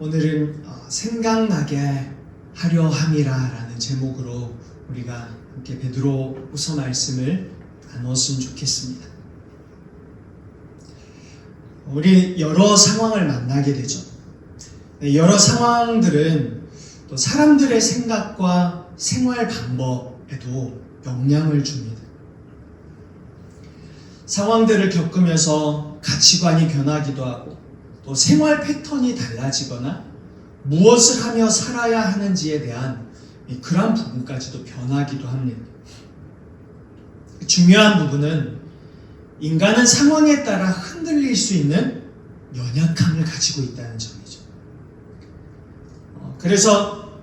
오늘은 생각나게 하려 함이라라는 제목으로 우리가 함께 베드로후서 말씀을 나눴으면 좋겠습니다. 우리 여러 상황을 만나게 되죠. 여러 상황들은 또 사람들의 생각과 생활 방법에도 영향을 줍니다. 상황들을 겪으면서 가치관이 변하기도 하고 또 생활 패턴이 달라지거나 무엇을 하며 살아야 하는지에 대한 그런 부분까지도 변하기도 합니다. 중요한 부분은 인간은 상황에 따라 흔들릴 수 있는 연약함을 가지고 있다는 점이죠. 그래서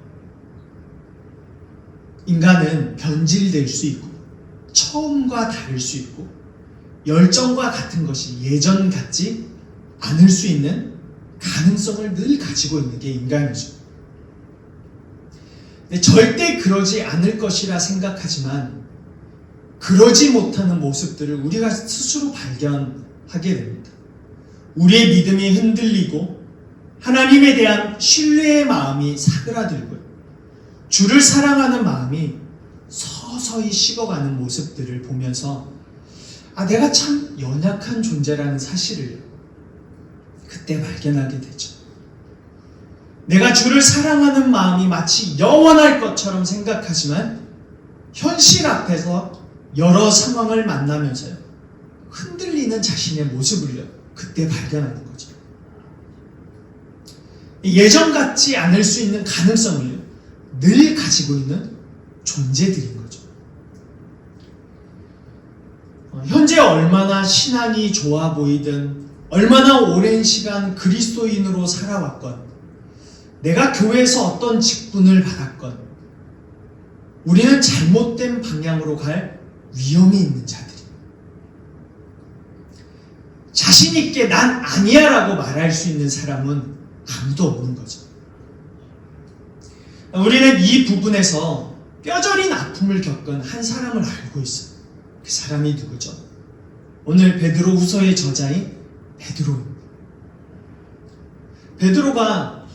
인간은 변질될 수 있고 처음과 다를 수 있고 열정과 같은 것이 예전 같지 않을 수 있는 가능성을 늘 가지고 있는 게 인간이죠. 근데 절대 그러지 않을 것이라 생각하지만 그러지 못하는 모습들을 우리가 스스로 발견하게 됩니다. 우리의 믿음이 흔들리고 하나님에 대한 신뢰의 마음이 사그라들고요. 주를 사랑하는 마음이 서서히 식어가는 모습들을 보면서 내가 참 연약한 존재라는 사실을 그때 발견하게 되죠. 내가 주를 사랑하는 마음이 마치 영원할 것처럼 생각하지만 현실 앞에서 여러 상황을 만나면서요, 흔들리는 자신의 모습을요, 그때 발견하는 거죠. 예전 같지 않을 수 있는 가능성을요, 늘 가지고 있는 존재들인 거죠. 현재 얼마나 신앙이 좋아 보이든 얼마나 오랜 시간 그리스도인으로 살아왔건 내가 교회에서 어떤 직분을 받았건 우리는 잘못된 방향으로 갈 위험이 있는 자들입니다. 자신 있게 난 아니야 라고 말할 수 있는 사람은 아무도 없는 거죠. 우리는 이 부분에서 뼈저린 아픔을 겪은 한 사람을 알고 있어요. 그 사람이 누구죠? 오늘 베드로후서의 저자인 베드로입니다. 베드로가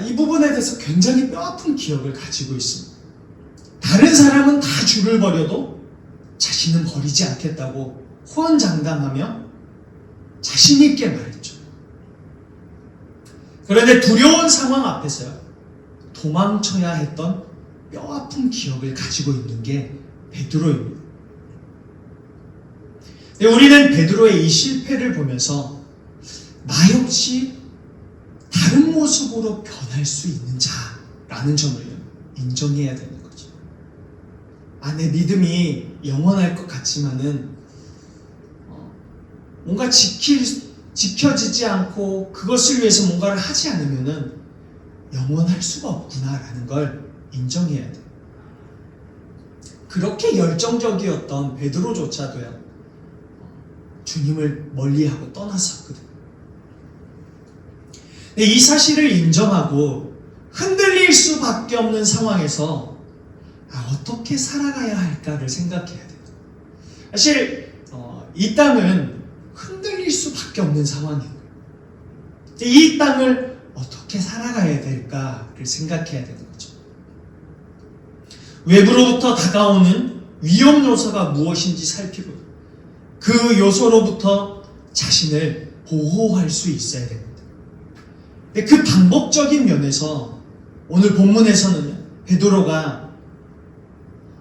이 부분에 대해서 굉장히 뼈아픈 기억을 가지고 있습니다. 다른 사람은 다 주를 버려도 자신은 버리지 않겠다고 호언장담하며 자신 있게 말했죠. 그런데 두려운 상황 앞에서요, 도망쳐야 했던 뼈아픈 기억을 가지고 있는 게 베드로입니다. 우리는 베드로의 이 실패를 보면서 나 역시 다른 모습으로 변할 수 있는 자라는 점을 인정해야 되는 거죠. 내 믿음이 영원할 것 같지만은 뭔가 지켜지지 않고 그것을 위해서 뭔가를 하지 않으면은 영원할 수가 없구나라는 걸 인정해야 돼요. 그렇게 열정적이었던 베드로조차도요, 주님을 멀리하고 떠났었거든요. 이 사실을 인정하고 흔들릴 수밖에 없는 상황에서 어떻게 살아가야 할까를 생각해야 돼요. 사실 이 땅은 흔들릴 수밖에 없는 상황이에요. 이 땅을 어떻게 살아가야 될까를 생각해야 되는 거죠. 외부로부터 다가오는 위험 요소가 무엇인지 살피고 그 요소로부터 자신을 보호할 수 있어야 됩니다. 근데 그 방법적인 면에서 오늘 본문에서는 베드로가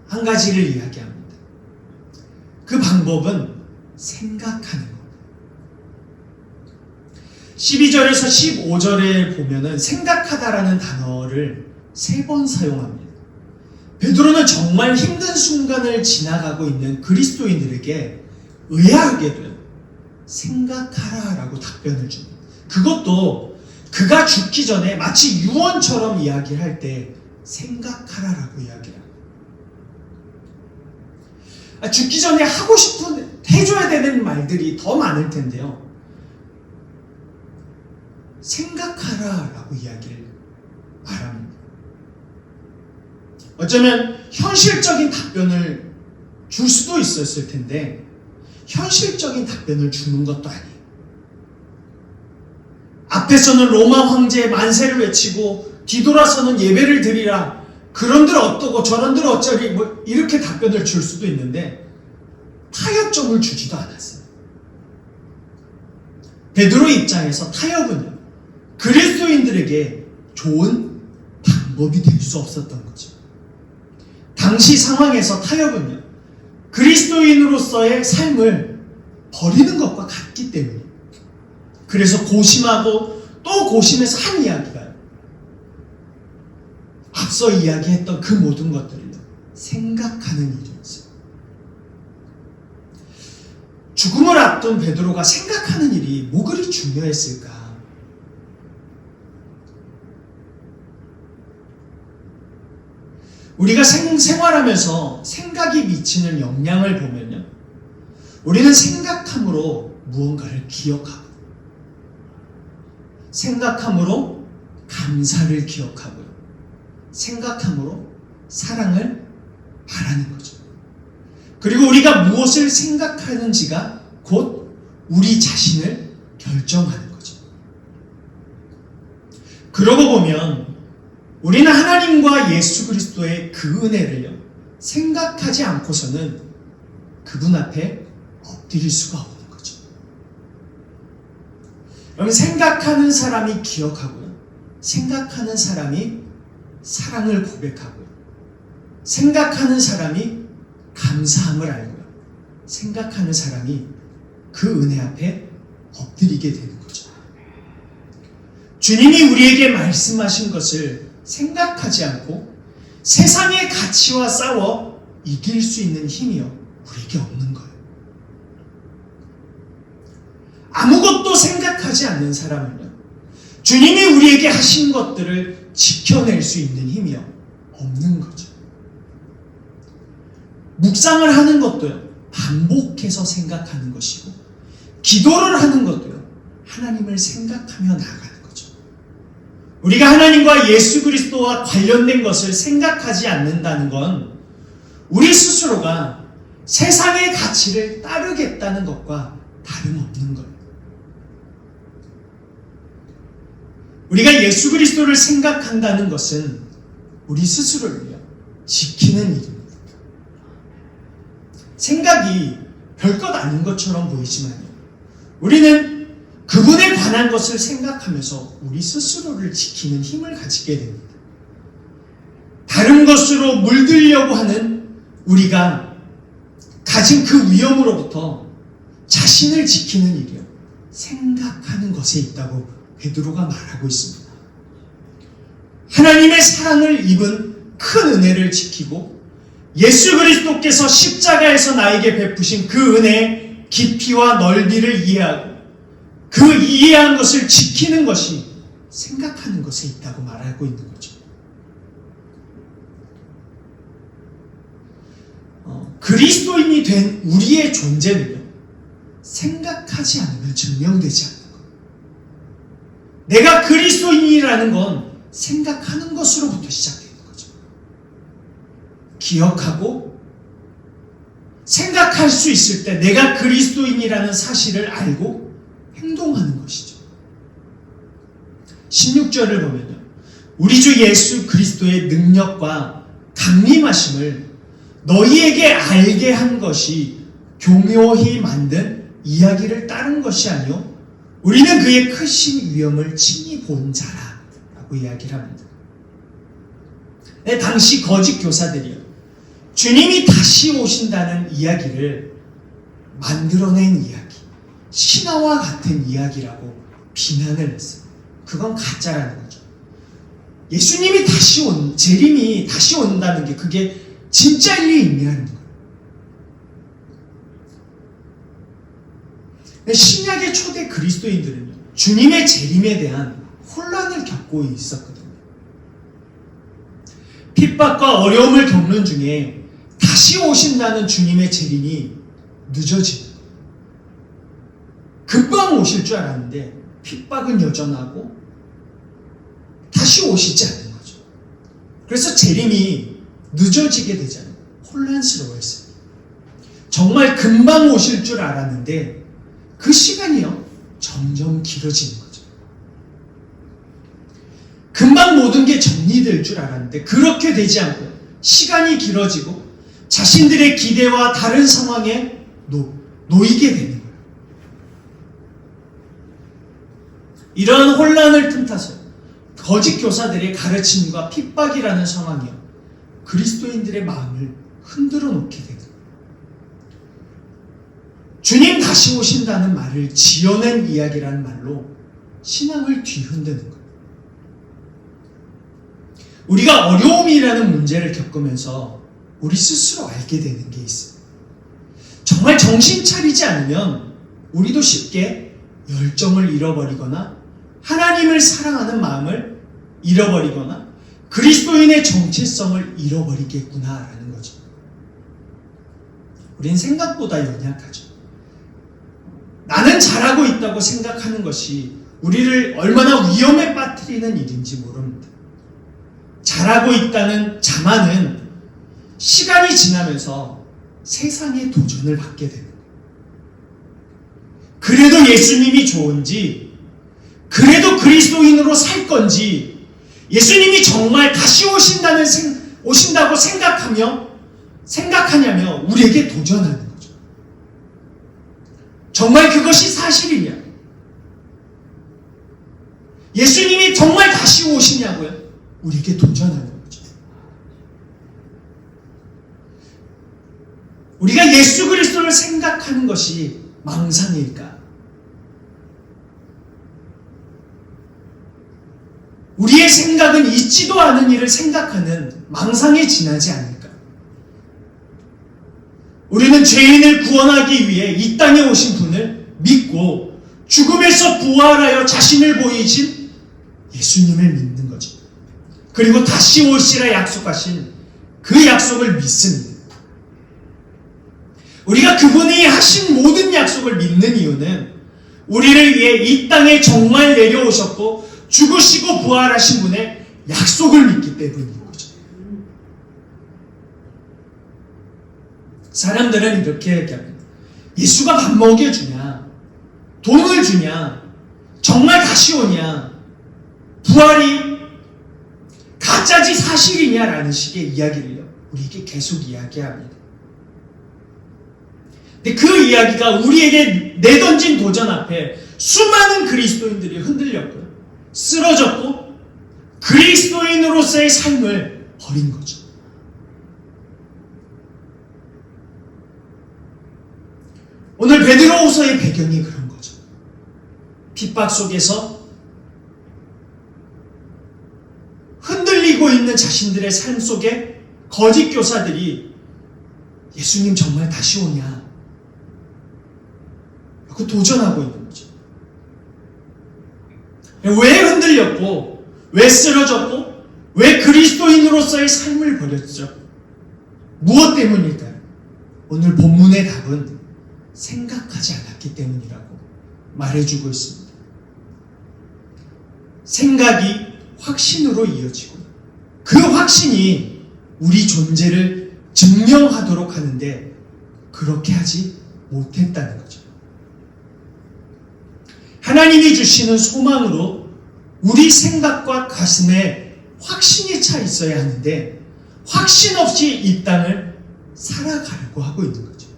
한 가지를 이야기합니다. 그 방법은 생각하는 겁니다. 12절에서 15절에 보면은 생각하다라는 단어를 3번 사용합니다. 베드로는 정말 힘든 순간을 지나가고 있는 그리스도인들에게 의아하게도 생각하라라고 답변을 줍니다. 그것도 그가 죽기 전에 마치 유언처럼 이야기를 할 때 생각하라라고 이야기를 합니다. 죽기 전에 하고 싶은, 해줘야 되는 말들이 더 많을 텐데요, 생각하라라고 이야기를 말합니다. 어쩌면 현실적인 답변을 줄 수도 있었을 텐데 현실적인 답변을 주는 것도 아니에요. 앞에서는 로마 황제의 만세를 외치고 뒤돌아서는 예배를 드리라. 그런들 어떠고 저런들 어쩌리 뭐 이렇게 답변을 줄 수도 있는데 타협점을 주지도 않았어요. 베드로 입장에서 타협은요, 그리스도인들에게 좋은 방법이 될 수 없었던 거죠. 당시 상황에서 타협은요, 그리스도인으로서의 삶을 버리는 것과 같기 때문에, 그래서 고심하고 또 고심해서 한 이야기가요, 앞서 이야기했던 그 모든 것들을 생각하는 일이었어요. 죽음을 앞둔 베드로가 생각하는 일이 뭐 그리 중요했을까? 우리가 생활하면서 생각이 미치는 영향을 보면요, 우리는 생각함으로 무언가를 기억하고, 생각함으로 감사를 기억하고요, 생각함으로 사랑을 바라는 거죠. 그리고 우리가 무엇을 생각하는지가 곧 우리 자신을 결정하는 거죠. 그러고 보면 우리는 하나님과 예수 그리스도의 그 은혜를요, 생각하지 않고서는 그분 앞에 엎드릴 수가 없는 거죠. 여러분, 생각하는 사람이 기억하고요, 생각하는 사람이 사랑을 고백하고요, 생각하는 사람이 감사함을 알고요, 생각하는 사람이 그 은혜 앞에 엎드리게 되는 거죠. 주님이 우리에게 말씀하신 것을 생각하지 않고 세상의 가치와 싸워 이길 수 있는 힘이요, 우리에게 없는 거예요. 아무것도 생각하지 않는 사람은요, 주님이 우리에게 하신 것들을 지켜낼 수 있는 힘이요, 없는 거죠. 묵상을 하는 것도요, 반복해서 생각하는 것이고, 기도를 하는 것도요, 하나님을 생각하며 나아가는 거죠. 우리가 하나님과 예수 그리스도와 관련된 것을 생각하지 않는다는 건 우리 스스로가 세상의 가치를 따르겠다는 것과 다름없는 거예요. 우리가 예수 그리스도를 생각한다는 것은 우리 스스로를 지키는 일입니다. 생각이 별것 아닌 것처럼 보이지만요, 우리는 그분에 관한 것을 생각하면서 우리 스스로를 지키는 힘을 가지게 됩니다. 다른 것으로 물들려고 하는 우리가 가진 그 위험으로부터 자신을 지키는 일이요, 생각하는 것에 있다고 베드로가 말하고 있습니다. 하나님의 사랑을 입은 큰 은혜를 지키고 예수 그리스도께서 십자가에서 나에게 베푸신 그 은혜의 깊이와 넓이를 이해하고 그 이해한 것을 지키는 것이 생각하는 것에 있다고 말하고 있는 거죠. 그리스도인이 된 우리의 존재는요, 생각하지 않으면 증명되지 않는 거예요. 내가 그리스도인이라는 건 생각하는 것으로부터 시작되는 거죠. 기억하고 생각할 수 있을 때 내가 그리스도인이라는 사실을 알고 행동하는 것이죠. 16절을 보면요, 우리 주 예수 그리스도의 능력과 강림하심을 너희에게 알게 한 것이 교묘히 만든 이야기를 따른 것이 아니요 우리는 그의 크신 위엄을 친히 본 자라라고 이야기를 합니다. 당시 거짓 교사들이요, 주님이 다시 오신다는 이야기를 만들어낸 이야기, 신화와 같은 이야기라고 비난을 했어요. 그건 가짜라는 거죠. 예수님이 재림이 다시 온다는 게 그게 진짜일리 있냐는 거예요. 신약의 초대 그리스도인들은요, 주님의 재림에 대한 혼란을 겪고 있었거든요. 핍박과 어려움을 겪는 중에 다시 오신다는 주님의 재림이 늦어집니다. 금방 오실 줄 알았는데 핍박은 여전하고 다시 오시지 않는 거죠. 그래서 재림이 늦어지게 되잖아요. 혼란스러워했어요. 정말 금방 오실 줄 알았는데 그 시간이요, 점점 길어지는 거죠. 모든 게 정리될 줄 알았는데 그렇게 되지 않고 시간이 길어지고 자신들의 기대와 다른 상황에 놓이게 되는 거예요. 이러한 혼란을 틈타서 거짓 교사들의 가르침과 핍박이라는 상황이 그리스도인들의 마음을 흔들어 놓게 되는 거예요. 주님 다시 오신다는 말을 지어낸 이야기라는 말로 신앙을 뒤흔드는 거예요. 우리가 어려움이라는 문제를 겪으면서 우리 스스로 알게 되는 게 있어요. 정말 정신 차리지 않으면 우리도 쉽게 열정을 잃어버리거나 하나님을 사랑하는 마음을 잃어버리거나 그리스도인의 정체성을 잃어버리겠구나라는 거죠. 우린 생각보다 연약하죠. 나는 잘하고 있다고 생각하는 것이 우리를 얼마나 위험에 빠뜨리는 일인지 모릅니다. 잘하고 있다는 자만은 시간이 지나면서 세상의 도전을 받게 됩니다. 그래도 예수님이 좋은지, 그래도 그리스도인으로 살 건지, 예수님이 정말 다시 오신다고 생각하냐며 우리에게 도전하는 거죠. 정말 그것이 사실이냐? 예수님이 정말 다시 오시냐고요? 우리에게 도전하는 거죠. 우리가 예수 그리스도를 생각하는 것이 망상일까? 우리의 생각은 있지도 않은 일을 생각하는 망상에 지나지 않을까? 우리는 죄인을 구원하기 위해 이 땅에 오신 분을 믿고 죽음에서 부활하여 자신을 보이신 예수님을 믿는 거죠. 그리고 다시 오시라 약속하신 그 약속을 믿습니다. 우리가 그분이 하신 모든 약속을 믿는 이유는 우리를 위해 이 땅에 정말 내려오셨고 죽으시고 부활하신 분의 약속을 믿기 때문인 거죠. 사람들은 이렇게 얘기합니다. 예수가 밥 먹여주냐? 돈을 주냐? 정말 다시 오냐? 부활이 가짜지 사실이냐라는 식의 이야기를 우리에게 계속 이야기합니다. 근데 그 이야기가 우리에게 내던진 도전 앞에 수많은 그리스도인들이 흔들렸고요. 쓰러졌고 그리스도인으로서의 삶을 버린 거죠. 오늘 베드로후서의 배경이 그런 거죠. 핍박 속에서 흔들리고 있는 자신들의 삶 속에 거짓 교사들이 예수님 정말 다시 오냐? 그 도전하고 있는 거죠. 왜 흔들렸고, 왜 쓰러졌고, 왜 그리스도인으로서의 삶을 버렸죠? 무엇 때문일까요? 오늘 본문의 답은 생각하지 않았기 때문이라고 말해주고 있습니다. 생각이 확신으로 이어지고 그 확신이 우리 존재를 증명하도록 하는데 그렇게 하지 못했다는 거죠. 하나님이 주시는 소망으로 우리 생각과 가슴에 확신이 차 있어야 하는데 확신 없이 이 땅을 살아가려고 하고 있는 거죠.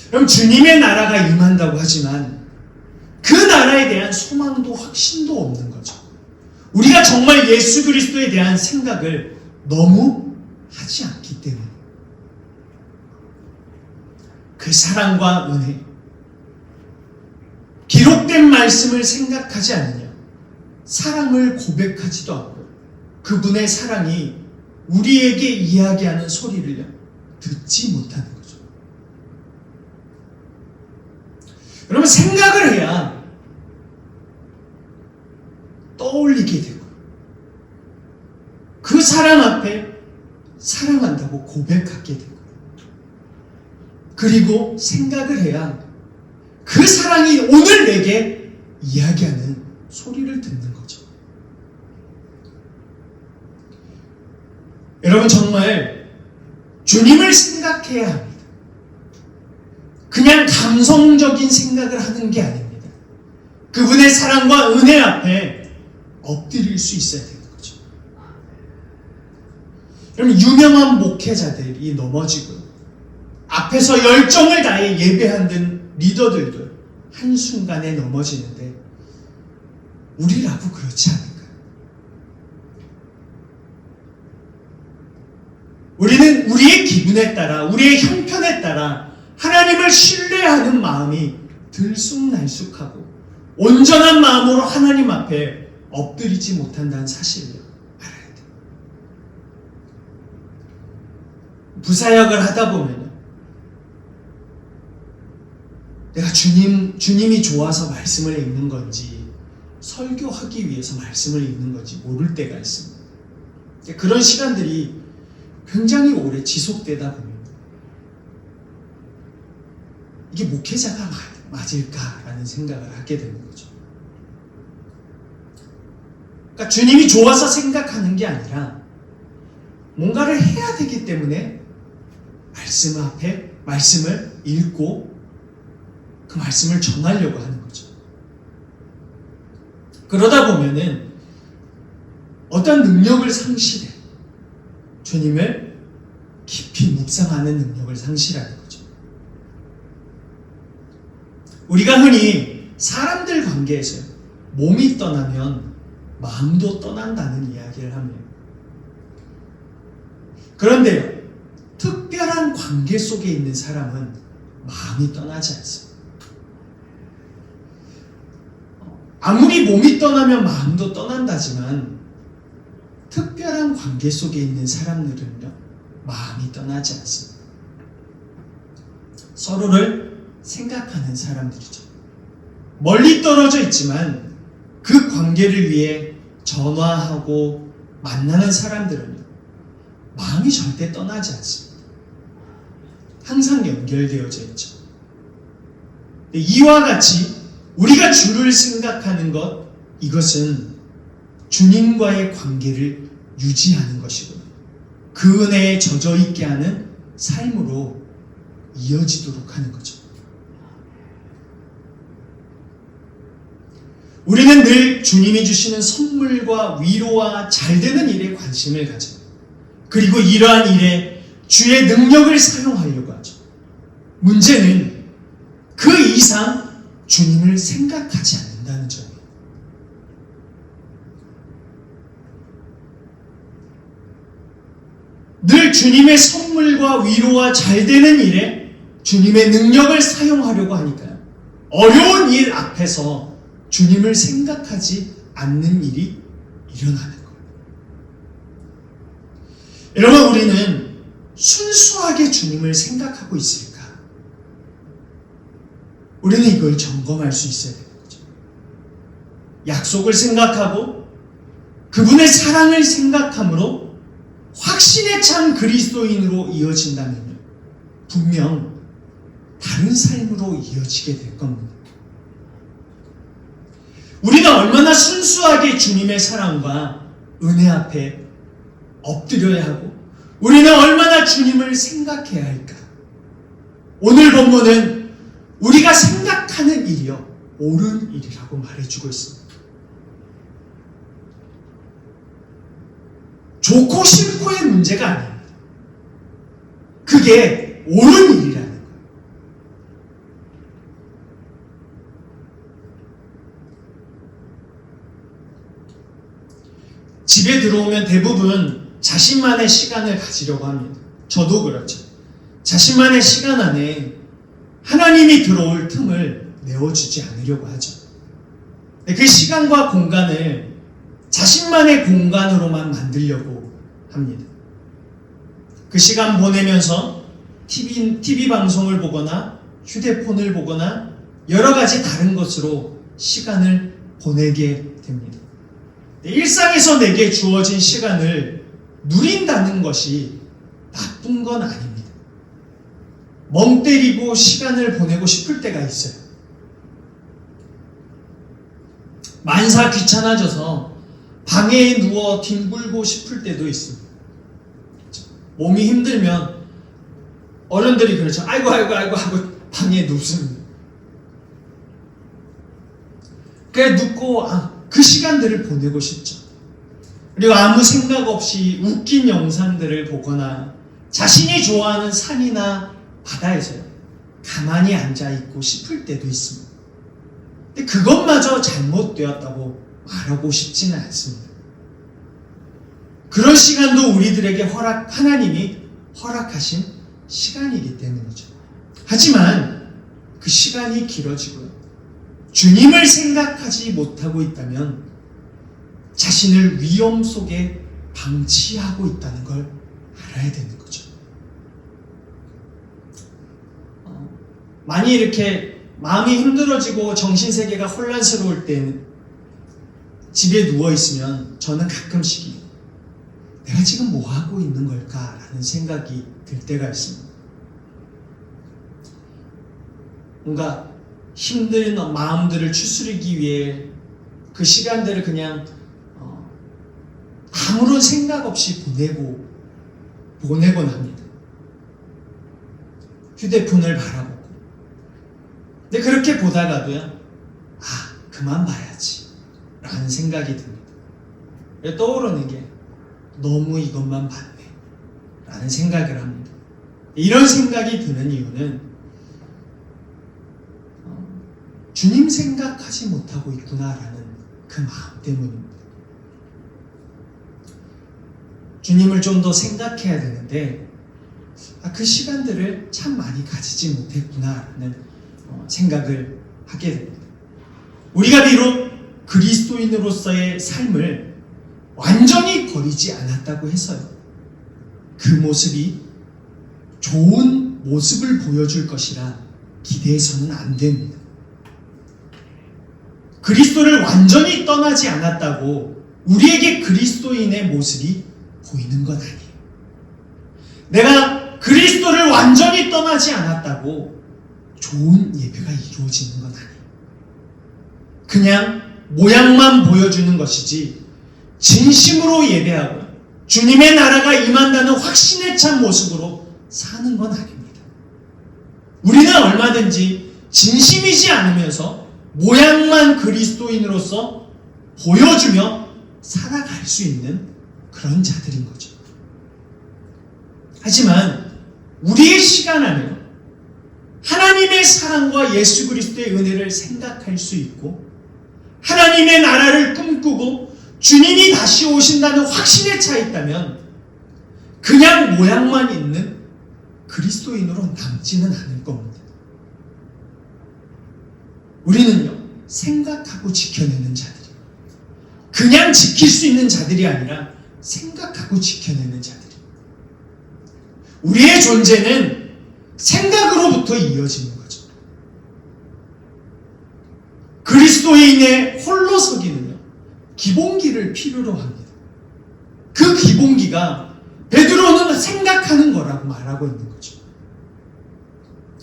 그럼 주님의 나라가 임한다고 하지만 그 나라에 대한 소망도 확신도 없는 거죠. 우리가 정말 예수 그리스도에 대한 생각을 너무 하지 않기 때문에 그 사랑과 은혜, 기록된 말씀을 생각하지 않으냐, 사랑을 고백하지도 않고 그분의 사랑이 우리에게 이야기하는 소리를 듣지 못하는 거죠. 여러분, 생각을 해야 떠올리게 되고 그 사랑 앞에 사랑한다고 고백하게 되고 그리고 생각을 해야 그 사랑이 오늘 내게 이야기하는 소리를 듣는 거죠. 여러분, 정말 주님을 생각해야 합니다. 그냥 감성적인 생각을 하는 게 아닙니다. 그분의 사랑과 은혜 앞에 엎드릴 수 있어야 되는 거죠. 그럼 유명한 목회자들이 넘어지고 앞에서 열정을 다해 예배하는 리더들도 한순간에 넘어지는데 우리라고 그렇지 않을까요? 우리는 우리의 기분에 따라, 우리의 형편에 따라 하나님을 신뢰하는 마음이 들쑥날쑥하고 온전한 마음으로 하나님 앞에 엎드리지 못한다는 사실을 알아야 돼요. 부사역을 하다 보면 내가 주님이 좋아서 말씀을 읽는 건지 설교하기 위해서 말씀을 읽는 건지 모를 때가 있습니다. 그런 시간들이 굉장히 오래 지속되다 보면 이게 목회자가 맞을까라는 생각을 하게 되는 거죠. 그러니까 주님이 좋아서 생각하는 게 아니라 뭔가를 해야 되기 때문에 말씀 앞에 말씀을 읽고 그 말씀을 전하려고 하는 거죠. 그러다 보면은 어떤 능력을 상실해. 주님을 깊이 묵상하는 능력을 상실하는 거죠. 우리가 흔히 사람들 관계에서 몸이 떠나면 마음도 떠난다는 이야기를 합니다. 그런데요, 특별한 관계 속에 있는 사람은 마음이 떠나지 않습니다. 아무리 몸이 떠나면 마음도 떠난다지만 특별한 관계 속에 있는 사람들은요, 마음이 떠나지 않습니다. 서로를 생각하는 사람들이죠. 멀리 떨어져 있지만 그 관계를 위해 전화하고 만나는 사람들은요, 마음이 절대 떠나지 않습니다. 항상 연결되어져 있죠. 이와 같이 우리가 주를 생각하는 것, 이것은 주님과의 관계를 유지하는 것이고 그 은혜에 젖어 있게 하는 삶으로 이어지도록 하는 거죠. 우리는 늘 주님이 주시는 선물과 위로와 잘되는 일에 관심을 가져요. 그리고 이러한 일에 주의 능력을 사용하려고 하죠. 문제는 그 이상 주님을 생각하지 않는다는 점이에요. 늘 주님의 선물과 위로와 잘되는 일에 주님의 능력을 사용하려고 하니까요. 어려운 일 앞에서 주님을 생각하지 않는 일이 일어나는 거예요. 여러분, 우리는 순수하게 주님을 생각하고 있을까? 우리는 이걸 점검할 수 있어야 되는 거죠. 약속을 생각하고 그분의 사랑을 생각함으로 확신에 찬 그리스도인으로 이어진다면 분명 다른 삶으로 이어지게 될 겁니다. 우리는 얼마나 순수하게 주님의 사랑과 은혜 앞에 엎드려야 하고 우리는 얼마나 주님을 생각해야 할까? 오늘 본문은 우리가 생각하는 일이요, 옳은 일이라고 말해주고 있습니다. 좋고 싫고의 문제가 아닙니다. 그게 옳은 일이라는 거예요. 집에 들어오면 대부분 자신만의 시간을 가지려고 합니다. 저도 그렇죠. 자신만의 시간 안에 하나님이 들어올 틈을 내어주지 않으려고 하죠. 그 시간과 공간을 자신만의 공간으로만 만들려고 합니다. 그 시간 보내면서 TV 방송을 보거나 휴대폰을 보거나 여러 가지 다른 것으로 시간을 보내게 됩니다. 일상에서 내게 주어진 시간을 누린다는 것이 나쁜 건 아닙니다. 멍 때리고 시간을 보내고 싶을 때가 있어요. 만사 귀찮아져서 방에 누워 뒹굴고 싶을 때도 있습니다. 몸이 힘들면 어른들이 그렇죠. 아이고 하고 방에 눕습니다. 그래 눕고 그 그 시간들을 보내고 싶죠. 그리고 아무 생각 없이 웃긴 영상들을 보거나 자신이 좋아하는 산이나 바다에서 가만히 앉아있고 싶을 때도 있습니다. 근데 그것마저 잘못되었다고 말하고 싶지는 않습니다. 그런 시간도 우리들에게 하나님이 허락하신 시간이기 때문이죠. 하지만 그 시간이 길어지고요, 주님을 생각하지 못하고 있다면 자신을 위험 속에 방치하고 있다는 걸 알아야 되는 거죠. 많이 이렇게 마음이 힘들어지고 정신세계가 혼란스러울 때는 집에 누워있으면 저는 가끔씩 내가 지금 뭐 하고 있는 걸까라는 생각이 들 때가 있습니다. 뭔가 힘든 마음들을 추스르기 위해 그 시간들을 그냥 아무런 생각 없이 보내곤 합니다. 휴대폰을 바라보고. 근데 그렇게 보다가도요, 그만 봐야지 라는 생각이 듭니다. 떠오르는 게 너무 이것만 봤네 라는 생각을 합니다. 이런 생각이 드는 이유는 주님 생각하지 못하고 있구나라는 그 마음 때문입니다. 주님을 좀 더 생각해야 되는데 그 시간들을 참 많이 가지지 못했구나라는 생각을 하게 됩니다. 우리가 비록 그리스도인으로서의 삶을 완전히 버리지 않았다고 해서요, 그 모습이 좋은 모습을 보여줄 것이라 기대해서는 안 됩니다. 그리스도를 완전히 떠나지 않았다고 우리에게 그리스도인의 모습이 보이는 건 아니에요. 내가 그리스도를 완전히 떠나지 않았다고 좋은 예배가 이루어지는 건 아니에요. 그냥 모양만 보여주는 것이지 진심으로 예배하고 주님의 나라가 임한다는 확신에 찬 모습으로 사는 건 아닙니다. 우리는 얼마든지 진심이지 않으면서 모양만 그리스도인으로서 보여주며 살아갈 수 있는 그런 자들인 거죠. 하지만 우리의 시간 안에는 하나님의 사랑과 예수 그리스도의 은혜를 생각할 수 있고 하나님의 나라를 꿈꾸고 주님이 다시 오신다는 확신에 차 있다면 그냥 모양만 있는 그리스도인으로 남지는 않을 겁니다. 우리는요, 생각하고 지켜내는 자들이, 그냥 지킬 수 있는 자들이 아니라 생각하고 지켜내는 자들이. 우리의 존재는 생각으로부터 이어지는 거죠. 그리스도인의 홀로 서기는요, 기본기를 필요로 합니다. 그 기본기가 베드로는 생각하는 거라고 말하고 있는 거죠.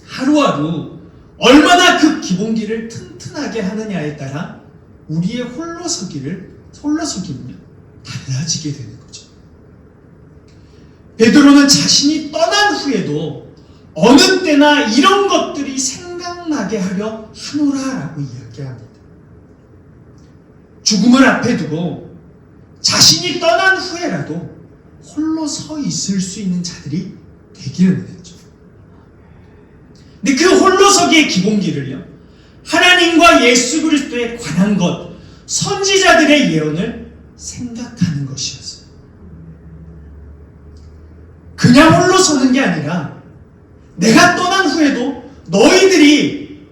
하루하루 얼마나 그 기본기를 튼튼하게 하느냐에 따라 우리의 홀로 서기는요, 달라지게 되는 거죠. 베드로는 자신이 떠난 후에도 어느 때나 이런 것들이 생각나게 하려 하노라라고 이야기합니다. 죽음을 앞에 두고 자신이 떠난 후에라도 홀로 서 있을 수 있는 자들이 되기를 원했죠. 근데 그 홀로서기의 기본기를요, 하나님과 예수 그리스도에 관한 것, 선지자들의 예언을 생각하는 것이었어요. 그냥 홀로 서는 게 아니라 내가 떠난 후에도 너희들이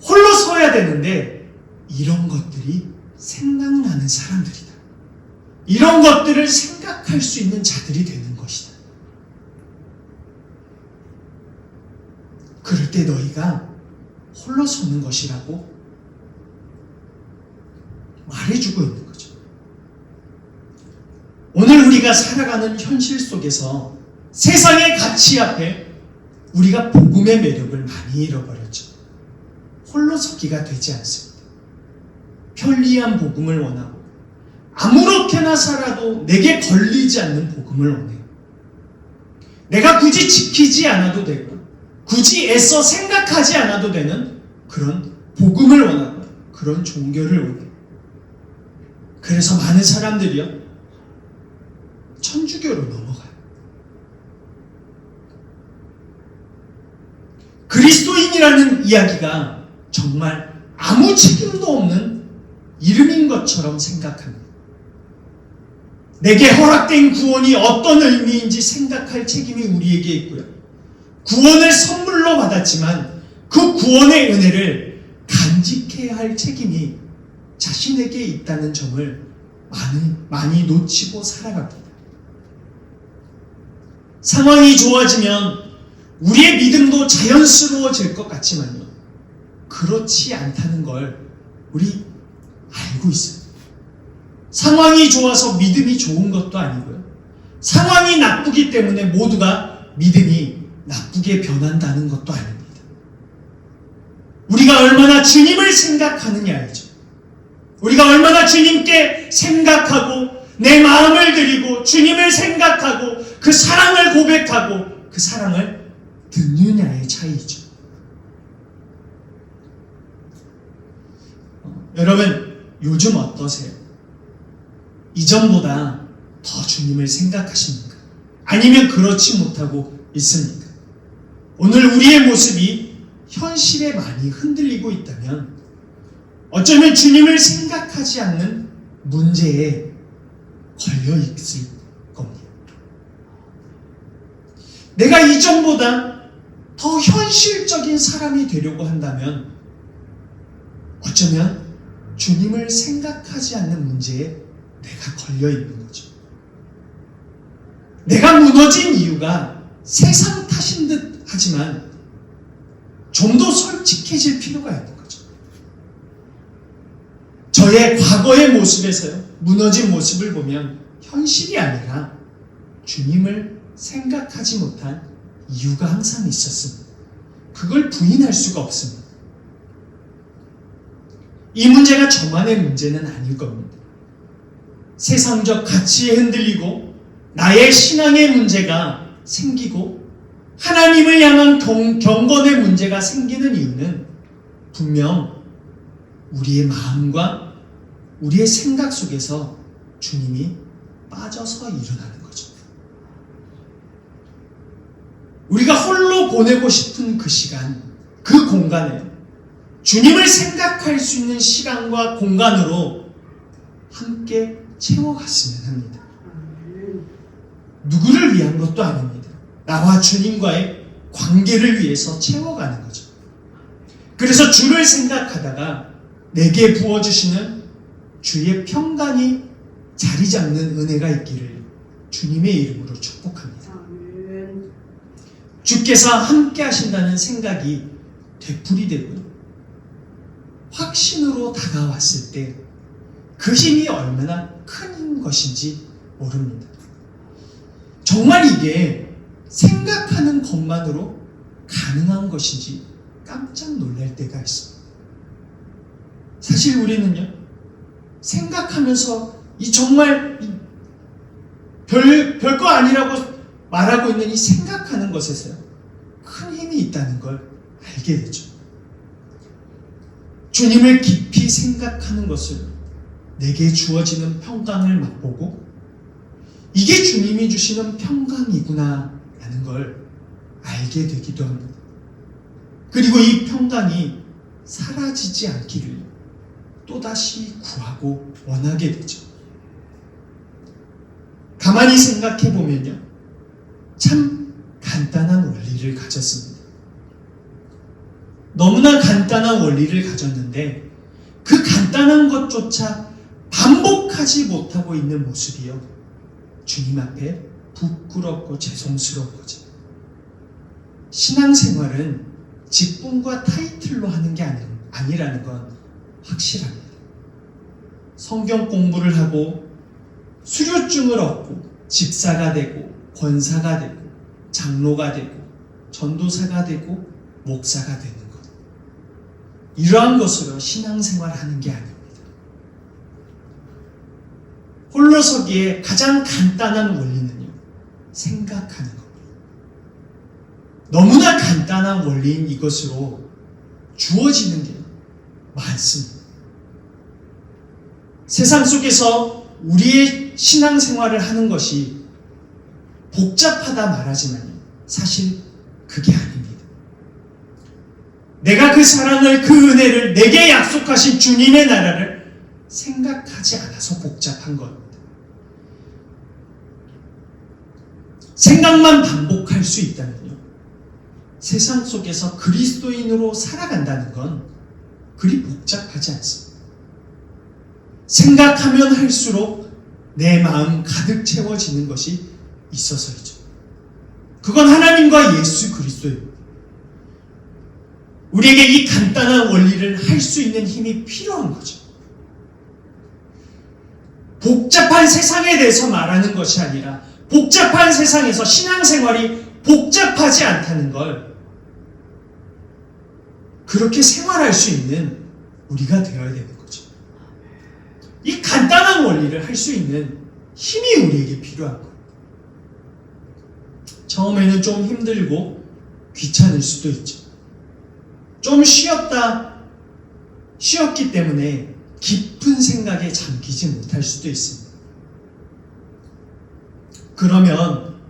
홀로 서야 되는데 이런 것들이 생각나는 사람들이다. 이런 것들을 생각할 수 있는 자들이 되는 것이다. 그럴 때 너희가 홀로 서는 것이라고 말해주고 있는 거죠. 오늘 우리가 살아가는 현실 속에서 세상의 가치 앞에 우리가 복음의 매력을 많이 잃어버렸죠. 홀로 서기가 되지 않습니다. 편리한 복음을 원하고 아무렇게나 살아도 내게 걸리지 않는 복음을 원해요. 내가 굳이 지키지 않아도 되고 굳이 애써 생각하지 않아도 되는 그런 복음을 원하고 그런 종교를 원해요. 그래서 많은 사람들이요, 천주교로 넘어가요. 그리스도인이라는 이야기가 정말 아무 책임도 없는 이름인 것처럼 생각합니다. 내게 허락된 구원이 어떤 의미인지 생각할 책임이 우리에게 있고요. 구원을 선물로 받았지만 그 구원의 은혜를 간직해야 할 책임이 자신에게 있다는 점을 많이 놓치고 살아갑니다. 상황이 좋아지면 우리의 믿음도 자연스러워질 것 같지만요, 그렇지 않다는 걸 우리 알고 있어요. 상황이 좋아서 믿음이 좋은 것도 아니고요, 상황이 나쁘기 때문에 모두가 믿음이 나쁘게 변한다는 것도 아닙니다. 우리가 얼마나 주님을 생각하느냐이죠. 우리가 얼마나 주님께 생각하고 내 마음을 드리고 주님을 생각하고 그 사랑을 고백하고 그 사랑을 듣느냐의 차이죠. 여러분, 요즘 어떠세요? 이전보다 더 주님을 생각하십니까? 아니면 그렇지 못하고 있습니까? 오늘 우리의 모습이 현실에 많이 흔들리고 있다면 어쩌면 주님을 생각하지 않는 문제에 걸려 있을 겁니다. 내가 이전보다 더 현실적인 사람이 되려고 한다면 어쩌면 주님을 생각하지 않는 문제에 내가 걸려 있는 거죠. 내가 무너진 이유가 세상 탓인 듯 하지만 좀 더 솔직해질 필요가 있는 거죠. 저의 과거의 모습에서요, 무너진 모습을 보면 현실이 아니라 주님을 생각하지 못한 이유가 항상 있었습니다. 그걸 부인할 수가 없습니다. 이 문제가 저만의 문제는 아닐 겁니다. 세상적 가치에 흔들리고 나의 신앙의 문제가 생기고 하나님을 향한 경건의 문제가 생기는 이유는 분명 우리의 마음과 우리의 생각 속에서 주님이 빠져서 일어나는 거죠. 우리가 홀로 보내고 싶은 그 시간, 그 공간에 주님을 생각할 수 있는 시간과 공간으로 함께 채워갔으면 합니다. 누구를 위한 것도 아닙니다. 나와 주님과의 관계를 위해서 채워가는 거죠. 그래서 주를 생각하다가 내게 부어주시는 주의 평강이 자리 잡는 은혜가 있기를 주님의 이름으로 축복합니다. 주께서 함께 하신다는 생각이 되풀이되고요, 확신으로 다가왔을 때 그 힘이 얼마나 큰 것인지 모릅니다. 정말 이게 생각하는 것만으로 가능한 것인지 깜짝 놀랄 때가 있습니다. 사실 우리는요, 생각하면서 이 정말 별거 아니라고 말하고 있는 이 생각하는 것에서요, 큰 힘이 있다는 걸 알게 되죠. 주님을 깊이 생각하는 것을 내게 주어지는 평강을 맛보고 이게 주님이 주시는 평강이구나 라는 걸 알게 되기도 합니다. 그리고 이 평강이 사라지지 않기를 또다시 구하고 원하게 되죠. 가만히 생각해 보면요, 참 간단한 원리를 가졌습니다. 너무나 간단한 원리를 가졌는데 그 간단한 것조차 반복하지 못하고 있는 모습이요, 주님 앞에 부끄럽고 죄송스러운 거죠. 신앙생활은 직분과 타이틀로 하는 게 아니라는 건 확실합니다. 성경 공부를 하고 수료증을 얻고 집사가 되고 권사가 되고 장로가 되고 전도사가 되고 목사가 되는 것, 이러한 것으로 신앙생활을 하는 게 아닙니다. 홀로서기에 가장 간단한 원리는요, 생각하는 겁니다. 너무나 간단한 원리인 이것으로 주어지는 게 많습니다. 세상 속에서 우리의 신앙생활을 하는 것이 복잡하다 말하지만 사실 그게 아닙니다. 내가 그 사랑을, 그 은혜를, 내게 약속하신 주님의 나라를 생각하지 않아서 복잡한 겁니다. 생각만 반복할 수 있다면요, 세상 속에서 그리스도인으로 살아간다는 건 그리 복잡하지 않습니다. 생각하면 할수록 내 마음 가득 채워지는 것이 있어서이죠. 그건 하나님과 예수 그리스도입니다. 우리에게 이 간단한 원리를 할 수 있는 힘이 필요한 거죠. 복잡한 세상에 대해서 말하는 것이 아니라 복잡한 세상에서 신앙생활이 복잡하지 않다는 걸 그렇게 생활할 수 있는 우리가 되어야 되는 거죠. 이 간단한 원리를 할 수 있는 힘이 우리에게 필요한 거예요. 처음에는 좀 힘들고 귀찮을 수도 있죠. 좀 쉬었기 때문에 깊은 생각에 잠기지 못할 수도 있습니다. 그러면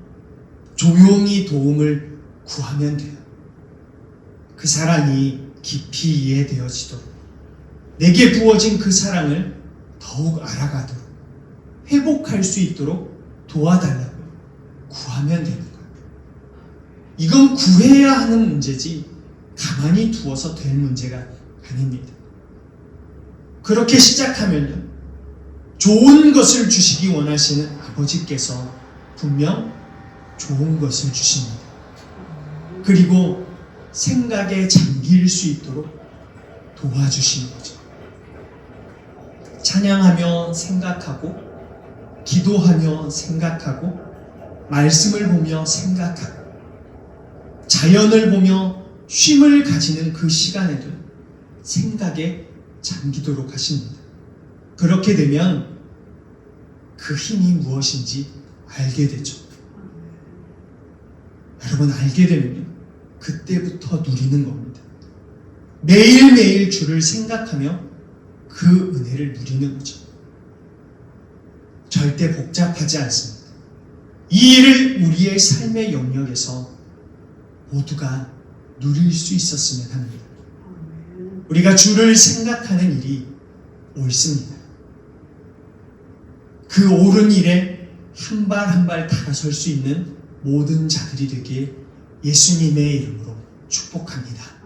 조용히 도움을 구하면 돼요. 그 사랑이 깊이 이해되어지도록, 내게 부어진 그 사랑을 더욱 알아가도록, 회복할 수 있도록 도와달라고 구하면 되는 거예요. 이건 구해야 하는 문제지 가만히 두어서 될 문제가 아닙니다. 그렇게 시작하면요, 좋은 것을 주시기 원하시는 아버지께서 분명 좋은 것을 주십니다. 그리고 생각에 잠길 수 있도록 도와주시는 거죠. 찬양하며 생각하고, 기도하며 생각하고, 말씀을 보며 생각하고, 자연을 보며 쉼을 가지는 그 시간에도 생각에 잠기도록 하십니다. 그렇게 되면 그 힘이 무엇인지 알게 되죠. 여러분, 알게 되면요, 그때부터 누리는 겁니다. 매일매일 주를 생각하며 그 은혜를 누리는 거죠. 절대 복잡하지 않습니다. 이 일을 우리의 삶의 영역에서 모두가 누릴 수 있었으면 합니다. 우리가 주를 생각하는 일이 옳습니다. 그 옳은 일에 한 발 한 발 다가설 수 있는 모든 자들이 되기에 예수님의 이름으로 축복합니다.